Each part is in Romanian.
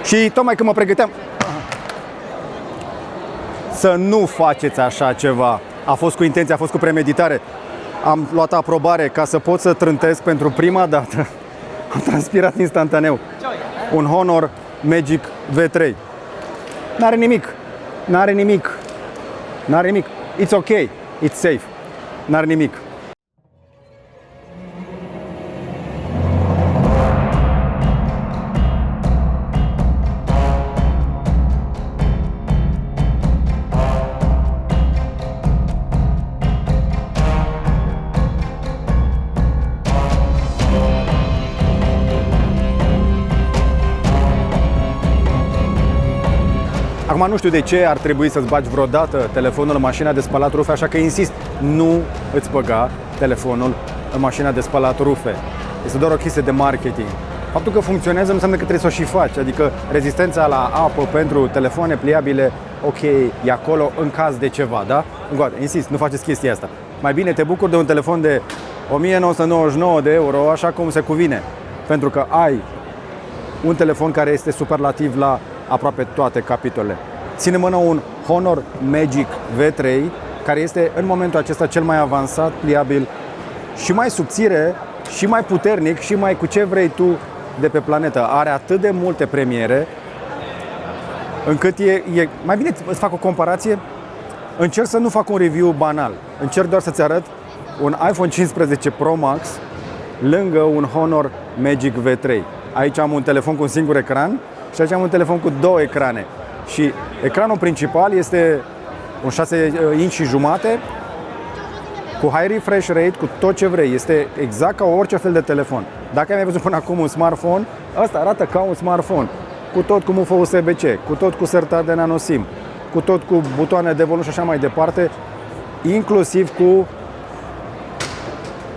Și tocmai când mă pregăteam să nu faceți așa ceva. A fost cu intenție, a fost cu premeditare. Am luat aprobare ca să pot să trântesc pentru prima dată. Am transpirat instantaneu. Un Honor Magic V3. N-are nimic. N-are nimic. N-are nimic. It's ok. It's safe. N-are nimic. Acum nu știu de ce ar trebui să-ți bagi vreodată telefonul în mașina de spălat rufe, așa că insist, nu îți băga telefonul în mașina de spălat rufe. Este doar o chestie de marketing. Faptul că funcționează nu înseamnă că trebuie să o și faci, adică rezistența la apă pentru telefoane pliabile, ok, e acolo în caz de ceva, da? Încă insist, nu faceți chestia asta. Mai bine te bucuri de un telefon de 1999 de euro, așa cum se cuvine, pentru că ai un telefon care este superlativ la aproape toate capitolele. Ține în mână un Honor Magic V3, care este în momentul acesta cel mai avansat, pliabil și mai subțire, și mai puternic, și mai cu ce vrei tu de pe planetă. Are atât de multe premiere, încât e mai bine îți fac o comparație. Încerc să nu fac un review banal. Încerc doar să-ți arăt un iPhone 15 Pro Max lângă un Honor Magic V3. Aici am un telefon cu un singur ecran și aici am un telefon cu două ecrane. Și ecranul principal este un 6 inch și jumate cu high refresh rate, cu tot ce vrei. Este exact ca orice fel de telefon. Dacă ai mai văzut până acum un smartphone, ăsta arată ca un smartphone. Cu tot cu mufă USB-C, cu tot cu sertar de nano SIM, cu tot cu butoane de volum și așa mai departe, inclusiv cu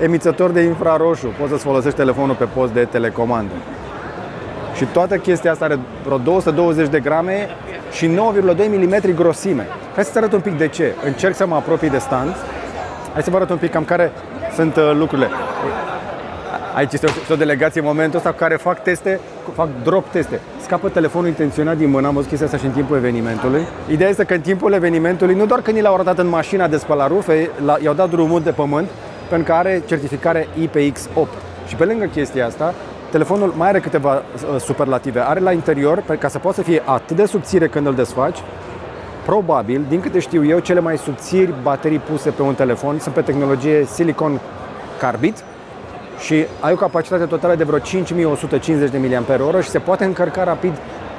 emițător de infraroșu. Poți să-ți folosești telefonul pe post de telecomandă. Și toată chestia asta are vreo 220 de grame și 9,2 mm grosime. Hai să-ți arăt un pic de ce. Încerc să mă apropii de stand. Hai să vă arăt un pic cam care sunt lucrurile. Aici este o delegație în momentul ăsta cu care fac teste, fac drop teste. Scapă telefonul intenționat din mână, am văzut chestia asta și în timpul evenimentului. Ideea este că în timpul evenimentului, nu doar că ni l-au arătat în mașina de spălat rufe, i-au dat drumul de pământ, pentru că are certificare IPX8. Și pe lângă chestia asta, telefonul mai are câteva superlative. Are la interior, ca să poată să fie atât de subțire când îl desfaci, probabil, din câte știu eu, cele mai subțiri baterii puse pe un telefon sunt pe tehnologie silicon carbid și ai o capacitate totală de vreo 5150 de mAh și se poate încărca rapid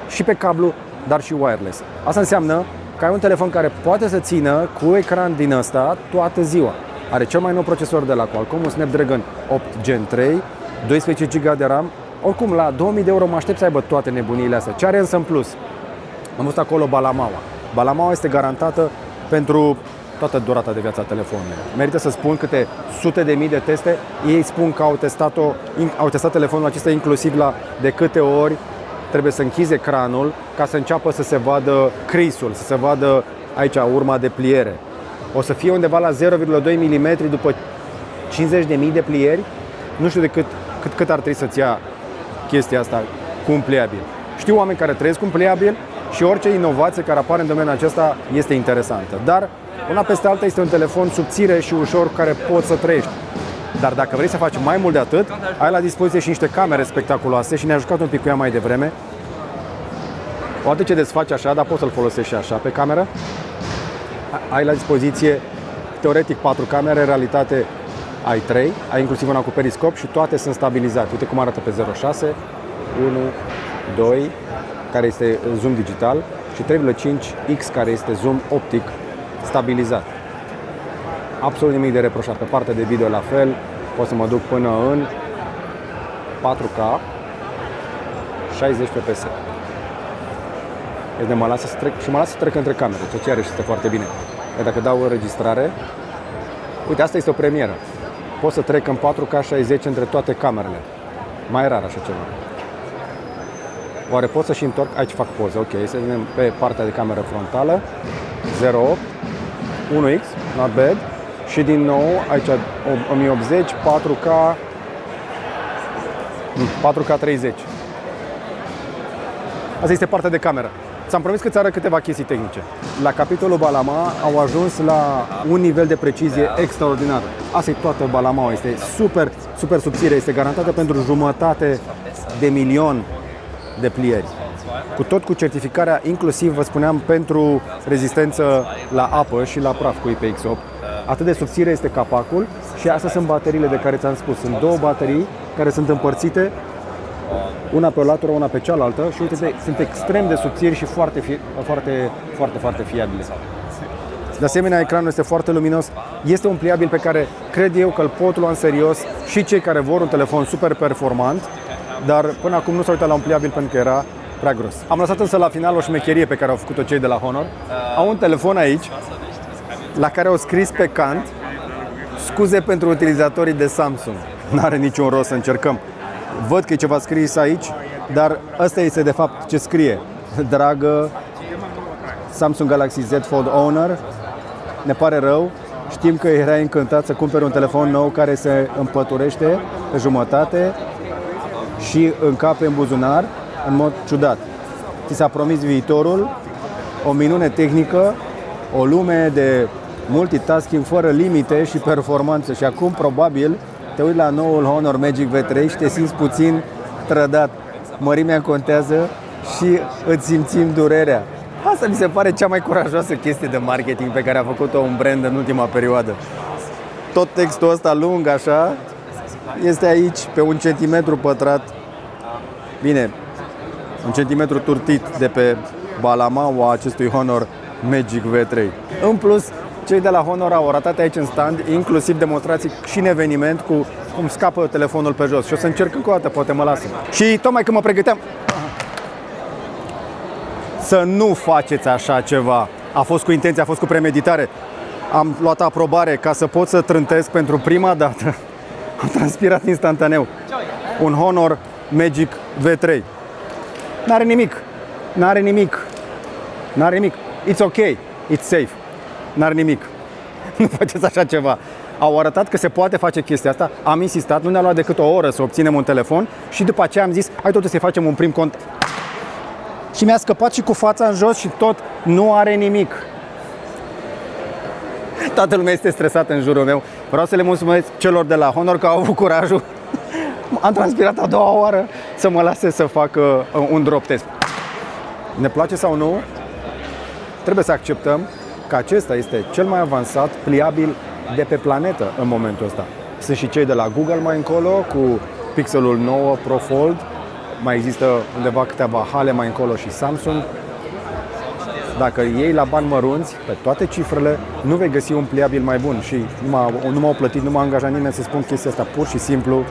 și pe cablu, dar și wireless. Asta înseamnă că ai un telefon care poate să țină cu ecran din ăsta toată ziua. Are cel mai nou procesor de la Qualcomm, un Snapdragon 8 Gen 3, 12 GB de RAM. Oricum, la 2000 de euro mă aștept să aibă toate nebuniile astea. Ce are însă în plus? Am văzut acolo balamaua. Balamaua este garantată pentru toată durata de viața telefonului. Merită să spun câte sute de mii de teste. Ei spun că au testat telefonul acesta inclusiv la de câte ori trebuie să închizi ecranul ca să înceapă să se vadă crease-ul, să se vadă aici urma de pliere. O să fie undeva la 0,2 mm după 50.000 de plieri. Nu știu de cât ar trebui să-ți ia chestia asta cu un pliabil. Știu oameni care trăiesc cu un pliabil și orice inovație care apare în domeniul acesta este interesantă. Dar una peste alta este un telefon subțire și ușor cu care poți să trăiești. Dar dacă vrei să faci mai mult de atât, ai la dispoziție și niște camere spectaculoase și ne-a jucat un pic cu ea mai devreme. Odată ce desfaci așa, dar poți să-l folosești și așa pe cameră. Ai la dispoziție teoretic 4 camere, în realitate ai 3, ai inclusiv una cu periscop și toate sunt stabilizate. Uite cum arată pe 0,6, 1, 2, care este zoom digital și 3,5X, care este zoom optic stabilizat. Absolut nimic de reproșat. Pe partea de video la fel, pot să mă duc până în 4K, 60 fps. Mă lasă să trec și mă lasă să trec între camere, ceea ce are și este foarte bine. Iar dacă dau înregistrare, uite, asta este o premieră. Pot să trec în 4K 60 între toate camerele. Mai rar așa ceva. Oare pot să și întorc? Aici fac poză, ok. Să vedem pe partea de cameră frontală. 0.8, 1X, not bad. Și din nou, aici 1080, 4K, 4K 30. Asta este partea de cameră. Ți-am promis că ți arăt câteva chestii tehnice. La capitolul Balama au ajuns la un nivel de precizie extraordinar. Asta e toată Balama, este super, super subțire, este garantată pentru 500.000 de plieri. Cu certificarea, inclusiv, vă spuneam, pentru rezistență la apă și la praf cu IPX8. Atât de subțire este capacul și astea sunt bateriile de care ți-am spus. Sunt două baterii care sunt împărțite, una pe o latură, una pe cealaltă și uite, sunt extrem de subțiri și foarte fiabile. De asemenea, ecranul este foarte luminos. Este un pliabil pe care cred eu că îl pot lua în serios și cei care vor un telefon super performant, dar până acum nu s-au uitat la un pliabil pentru că era prea gros. Am lăsat însă la final o șmecherie pe care au făcut-o cei de la Honor. Au un telefon aici la care au scris pe cant: scuze pentru utilizatorii de Samsung. N-are niciun rost să încercăm. Văd că e ceva scris aici, dar ăsta este de fapt ce scrie. Dragă Samsung Galaxy Z Fold Owner, ne pare rău, știm că erai încântat să cumperi un telefon nou care se împăturește pe jumătate și încape în buzunar în mod ciudat. Ți s-a promis viitorul, o minune tehnică, o lume de multitasking fără limite și performanță și acum probabil te uiți la noul Honor Magic V3 și te simți puțin trădat. Mărimea contează și îți simțim durerea. Asta mi se pare cea mai curajoasă chestie de marketing pe care a făcut-o un brand în ultima perioadă. Tot textul ăsta lung așa este aici pe 1 centimetru pătrat. Bine, 1 centimetru turtit de pe balamaua acestui Honor Magic V3. În plus, cei de la Honor au arătat aici în stand, inclusiv demonstrații și în eveniment cu cum scapă telefonul pe jos. Și o să încerc încă o dată, poate mă lasă. Și tocmai când mă pregăteam, să nu faceți așa ceva. A fost cu intenție, a fost cu premeditare. Am luat aprobare ca să pot să trântesc pentru prima dată. Am transpirat instantaneu. Un Honor Magic V3. N-are nimic. N-are nimic. N-are nimic. It's ok. It's safe. N-are nimic. Nu faceți așa ceva. Au arătat că se poate face chestia asta. Am insistat, nu ne-a luat decât o oră să obținem un telefon și după aceea am zis, hai totuși să facem un prim cont. Și mi-a scăpat și cu fața în jos și tot nu are nimic. Toată lumea este stresată în jurul meu. Vreau să le mulțumesc celor de la Honor că au avut curajul. Am transpirat a doua oară să mă lase să fac un drop test. Ne place sau nu, trebuie să acceptăm că acesta este cel mai avansat pliabil de pe planetă în momentul ăsta. Sunt și cei de la Google mai încolo cu Pixelul 9 Pro Fold. Mai există undeva câteva hale mai încolo și Samsung. Dacă iei la bani mărunți, pe toate cifrele, nu vei găsi un pliabil mai bun. Și nu m-au plătit, nu m-a angajat nimeni să spun chestia asta. Pur și simplu,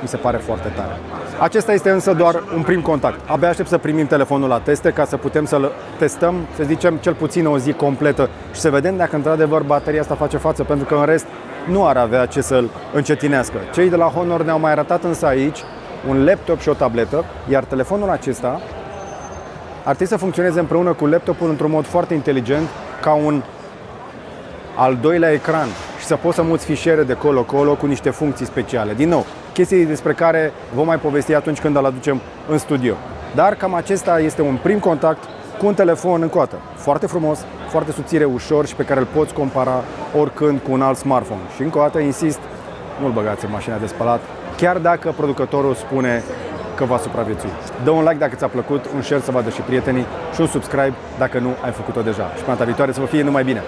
mi se pare foarte tare. Acesta este însă doar un prim contact. Abia aștept să primim telefonul la teste ca să putem să-l testăm, să zicem, cel puțin o zi completă și să vedem dacă într-adevăr bateria asta face față, pentru că în rest nu ar avea ce să-l încetinească. Cei de la Honor ne-au mai arătat însă aici un laptop și o tabletă, iar telefonul acesta ar trebui să funcționeze împreună cu laptopul într-un mod foarte inteligent, ca un al doilea ecran și să poți să muți fișiere de colo-colo cu niște funcții speciale. Din nou, chestii despre care vom mai povesti atunci când îl aducem în studio. Dar cam acesta este un prim contact cu un telefon în coată. Foarte frumos, foarte subțire, ușor și pe care îl poți compara oricând cu un alt smartphone. Și încă o dată insist, nu-l băgați în mașina de spălat, chiar dacă producătorul spune că va supraviețui. Dă un like dacă ți-a plăcut, un share să vadă și prietenii și un subscribe dacă nu ai făcut-o deja. Și până data viitoare să vă fie numai bine!